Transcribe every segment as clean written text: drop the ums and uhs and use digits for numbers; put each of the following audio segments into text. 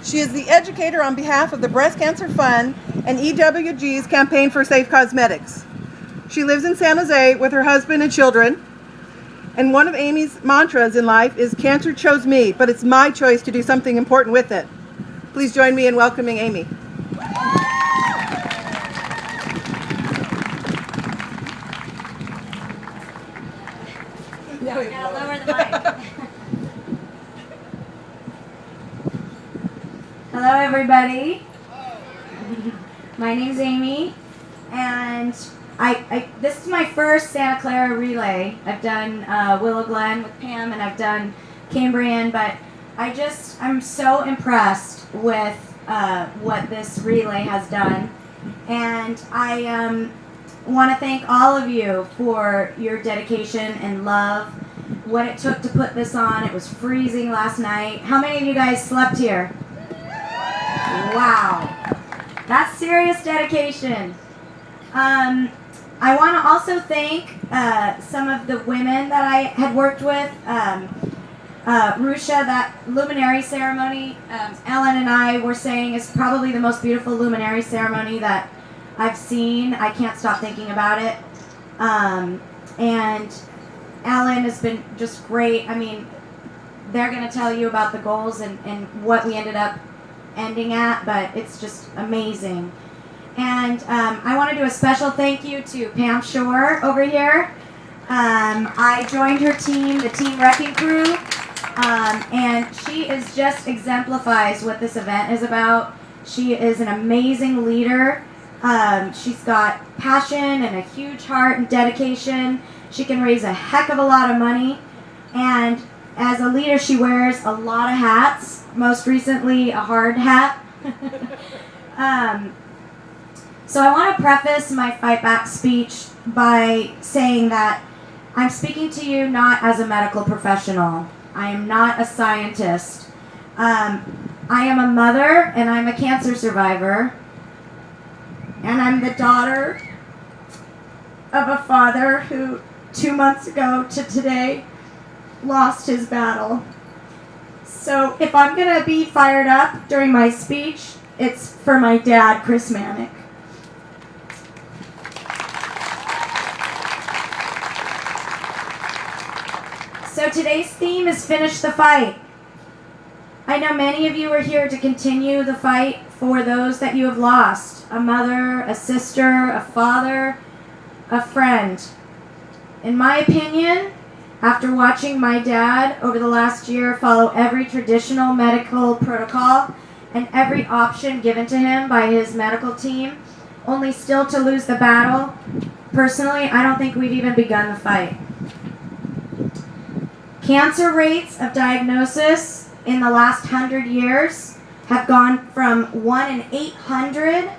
She is the educator on behalf of the Breast Cancer Fund and EWG's Campaign for Safe Cosmetics. She lives in San Jose with her husband and children. And one of Amy's mantras in life is, "Cancer chose me, but it's my choice to do something important with it." Please join me in welcoming Amy. Now lower the mic. Hello, everybody. My name's Amy, and this is my first Santa Clara Relay. I've done Willow Glen with Pam, and I've done Cambrian, but I'm so impressed with what this relay has done, and I want to thank all of you for your dedication and love, what it took to put this on. It was freezing last night. How many of you guys slept here? Wow. That's serious dedication. I want to also thank some of the women that I had worked with. Rusha, that luminary ceremony, Ellen and I were saying is probably the most beautiful luminary ceremony that I've seen. I can't stop thinking about it. And Ellen has been just great. I mean, they're going to tell you about the goals and what we ended up ending at, but it's just amazing. And I want to do a special thank you to Pam Shore over here. I joined her team, the Team Wrecking Crew, and she just exemplifies what this event is about. She is an amazing leader. She's got passion and a huge heart and dedication. She can raise a heck of a lot of money. And as a leader, she wears a lot of hats, most recently a hard hat. So I want to preface my Fight Back speech by saying that I'm speaking to you not as a medical professional. I am not a scientist. I am a mother, and I'm a cancer survivor. And I'm the daughter of a father who 2 months ago to today lost his battle. So if I'm going to be fired up during my speech, it's for my dad, Chris Manick. So today's theme is Finish the Fight. I know many of you are here to continue the fight for those that you have lost. A mother, a sister, a father, a friend. In my opinion, after watching my dad over the last year follow every traditional medical protocol and every option given to him by his medical team, only still to lose the battle, personally, I don't think we've even begun the fight. Cancer rates of diagnosis in the last 100 years have gone from 1 in 800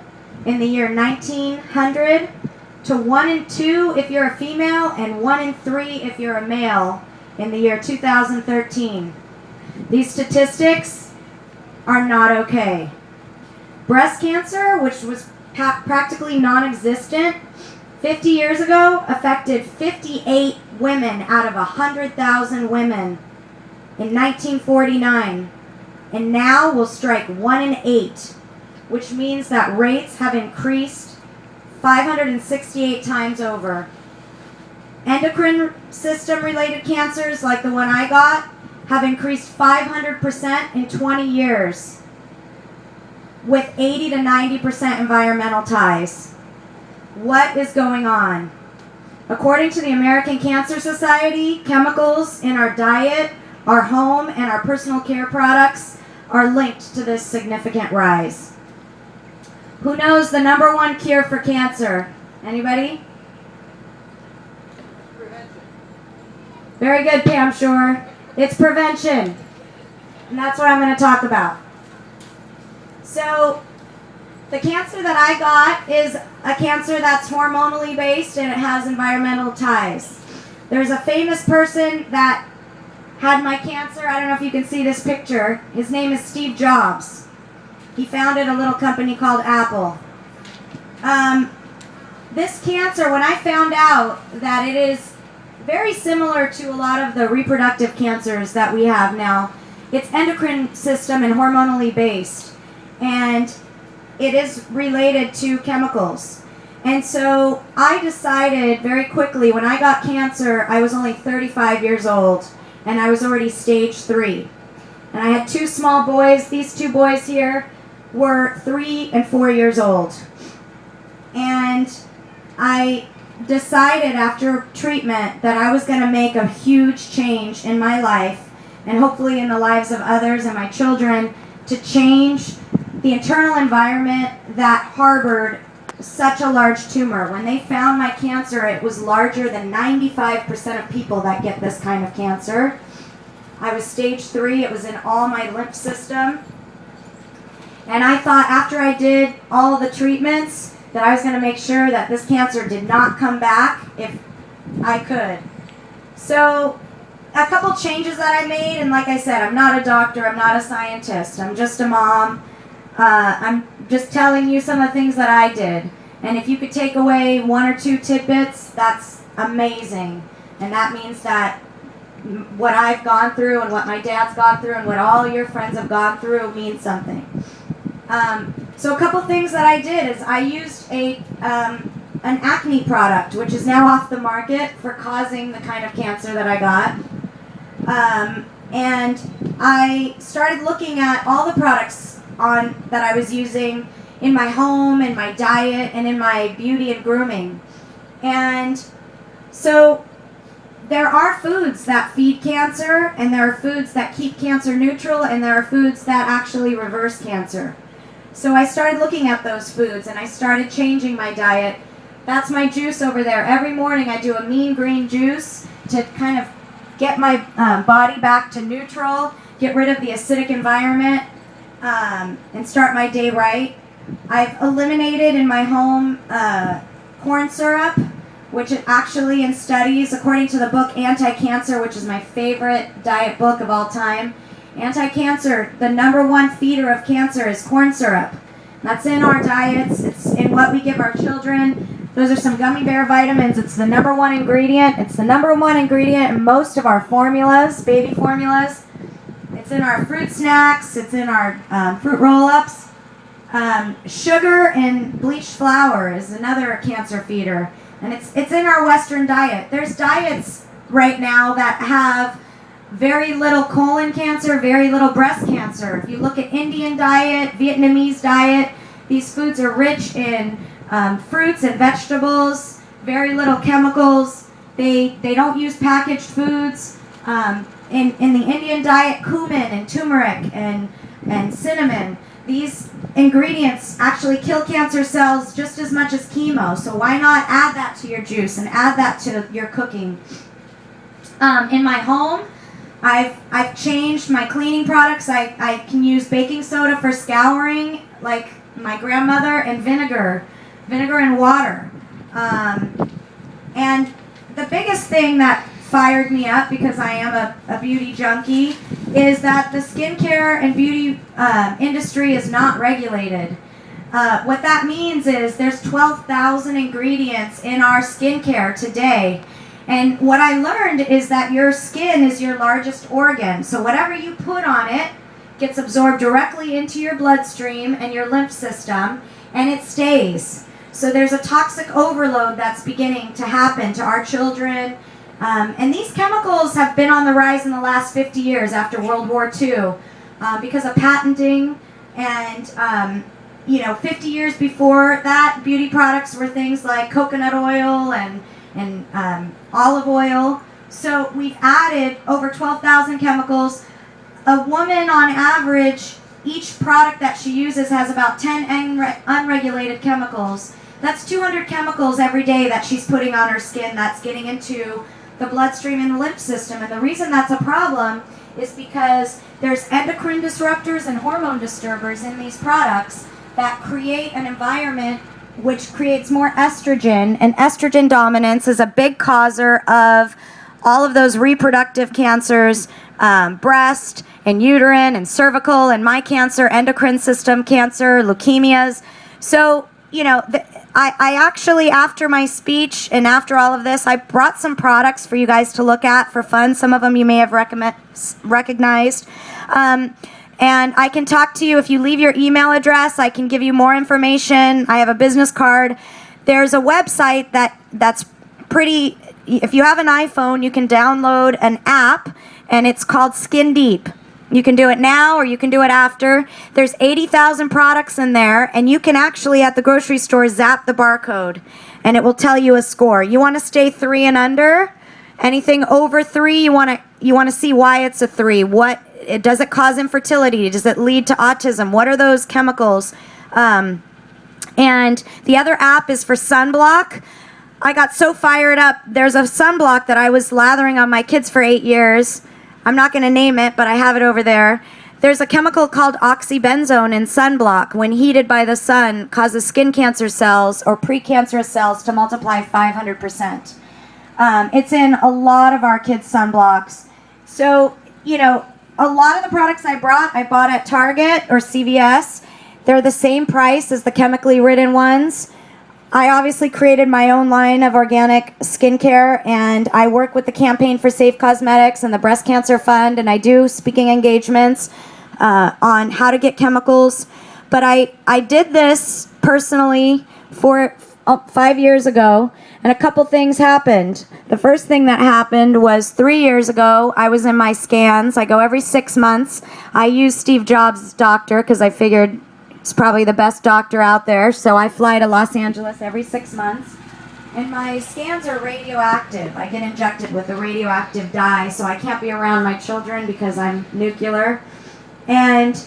in the year 1900 to 1 in 2 if you're a female and 1 in 3 if you're a male in the year 2013. These statistics are not okay. Breast cancer, which was practically non-existent 50 years ago, affected 58 women out of 100,000 women in 1949, and now will strike 1 in 8, which means that rates have increased 568 times over. Endocrine system related cancers like the one I got have increased 500% in 20 years, with 80 to 90% environmental ties. What is going on? According to the American Cancer Society, chemicals in our diet, our home, and our personal care products are linked to this significant rise. Who knows the #1 cure for cancer? Anybody? Prevention. Very good, Pam Shore. It's prevention. And that's what I'm going to talk about. So, the cancer that I got is a cancer that's hormonally based and it has environmental ties. There's a famous person that had my cancer. I don't know if you can see this picture. His name is Steve Jobs. He founded a little company called Apple. This cancer, when I found out that it is very similar to a lot of the reproductive cancers that we have now, It's endocrine system and hormonally based, and it is related to chemicals. And so I decided very quickly, when I got cancer, I was only 35 years old, and I was already stage 3. And I had 2 small boys. These 2 boys here were 3 and 4 years old. And I decided after treatment that I was going to make a huge change in my life, and hopefully in the lives of others and my children, to change the internal environment that harbored such a large tumor. When they found my cancer, it was larger than 95% of people that get this kind of cancer. I was stage 3. It was in all my lymph system. And I thought after I did all the treatments that I was going to make sure that this cancer did not come back if I could. So a couple changes that I made, and like I said, I'm not a doctor, I'm not a scientist, I'm just a mom. I'm just telling you some of the things that I did. And if you could take away 1 or 2 tidbits, that's amazing. And that means that what I've gone through and what my dad's gone through and what all your friends have gone through means something. So a couple things that I did is I used an acne product, which is now off the market for causing the kind of cancer that I got. And I started looking at all the products that I was using in my home, in my diet, and in my beauty and grooming. And so there are foods that feed cancer, and there are foods that keep cancer neutral, and there are foods that actually reverse cancer. So I started looking at those foods, and I started changing my diet. That's my juice over there. Every morning I do a mean green juice to kind of get my body back to neutral, get rid of the acidic environment, and start my day right. I've eliminated in my home corn syrup, which actually in studies, according to the book Anti-Cancer, which is my favorite diet book of all time, anti-cancer, the #1 feeder of cancer is corn syrup. That's in our diets. It's in what we give our children. Those are some gummy bear vitamins. It's the #1 ingredient. It's the #1 ingredient in most of our formulas, baby formulas. It's in our fruit snacks. It's in our fruit roll-ups. Sugar and bleached flour is another cancer feeder. And it's in our Western diet. There's diets right now that have very little colon cancer, very little breast cancer. If you look at Indian diet, Vietnamese diet, these foods are rich in fruits and vegetables, very little chemicals. They don't use packaged foods. In the Indian diet, cumin and turmeric and cinnamon, these ingredients actually kill cancer cells just as much as chemo. So why not add that to your juice and add that to your cooking? In my home, I've changed my cleaning products. I can use baking soda for scouring, like my grandmother, and vinegar and water. And the biggest thing that fired me up, because I am a beauty junkie, is that the skincare and beauty industry is not regulated. What that means is there's 12,000 ingredients in our skincare today. And what I learned is that your skin is your largest organ. So whatever you put on it gets absorbed directly into your bloodstream and your lymph system, and it stays. So there's a toxic overload that's beginning to happen to our children. And these chemicals have been on the rise in the last 50 years after World War II because of patenting. And 50 years before that, beauty products were things like coconut oil and olive oil. So we've added over 12,000 chemicals. A woman on average, each product that she uses has about 10 unregulated chemicals. That's 200 chemicals every day that she's putting on her skin that's getting into the bloodstream and the lymph system. And the reason that's a problem is because there's endocrine disruptors and hormone disturbers in these products that create an environment which creates more estrogen, and estrogen dominance is a big causer of all of those reproductive cancers, breast and uterine and cervical and my cancer, endocrine system cancer, leukemias. So, I actually, after my speech and after all of this, I brought some products for you guys to look at for fun. Some of them you may have recognized. And I can talk to you. If you leave your email address, I can give you more information. I have a business card. There's a website that's pretty, if you have an iPhone, you can download an app, and it's called Skin Deep. You can do it now or you can do it after. There's 80,000 products in there, and you can actually at the grocery store zap the barcode, and it will tell you a score. You want to stay 3 and under? Anything over 3, you want to see why it's a 3. Does it cause infertility? Does it lead to autism? What are those chemicals? And the other app is for sunblock. I got so fired up. There's a sunblock that I was lathering on my kids for 8 years. I'm not going to name it, but I have it over there. There's a chemical called oxybenzone in sunblock. When heated by the sun, causes skin cancer cells or precancerous cells to multiply 500%. It's in a lot of our kids' sunblocks. So, a lot of the products I bought at Target or CVS. They're the same price as the chemically ridden ones. I obviously created my own line of organic skincare, and I work with the Campaign for Safe Cosmetics and the Breast Cancer Fund, and I do speaking engagements on how to get chemicals. But I did this personally for 5 years ago, and a couple things happened. The first thing that happened was 3 years ago, I was in my scans. I go every 6 months. I use Steve Jobs' doctor because I figured he's probably the best doctor out there. So I fly to Los Angeles every 6 months. And my scans are radioactive. I get injected with a radioactive dye, so I can't be around my children because I'm nuclear. And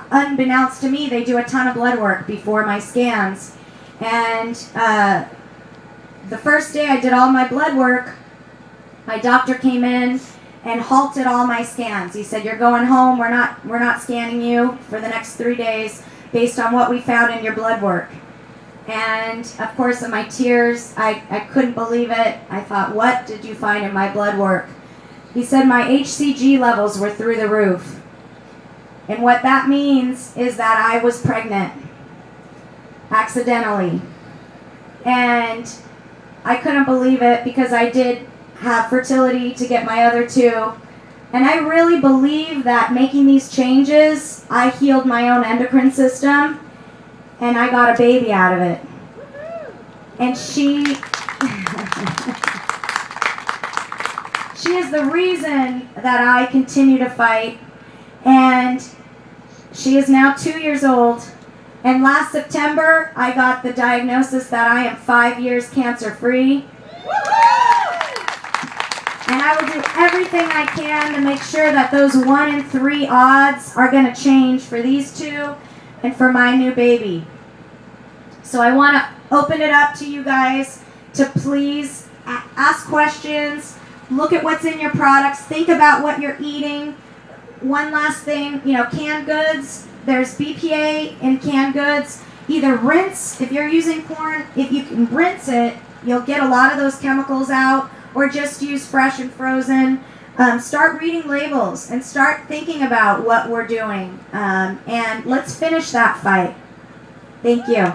unbeknownst to me, they do a ton of blood work before my scans. And the first day I did all my blood work, my doctor came in and halted all my scans. He said, "You're going home. We're not scanning you for the next 3 days based on what we found in your blood work." And of course, in my tears, I couldn't believe it. I thought, "What did you find in my blood work?" He said my HCG levels were through the roof. And what that means is that I was pregnant accidentally. And I couldn't believe it because I did have fertility to get my other 2. And I really believe that making these changes, I healed my own endocrine system, and I got a baby out of it. And she is the reason that I continue to fight. And she is now 2 years old. And last September, I got the diagnosis that I am 5 years cancer-free. And I will do everything I can to make sure that those 1 in 3 odds are going to change for these 2 and for my new baby. So I want to open it up to you guys to please ask questions, look at what's in your products, think about what you're eating. One last thing, canned goods. There's BPA in canned goods. Either rinse, if you're using corn, if you can rinse it, you'll get a lot of those chemicals out, or just use fresh and frozen. Start reading labels and start thinking about what we're doing. And let's finish that fight. Thank you.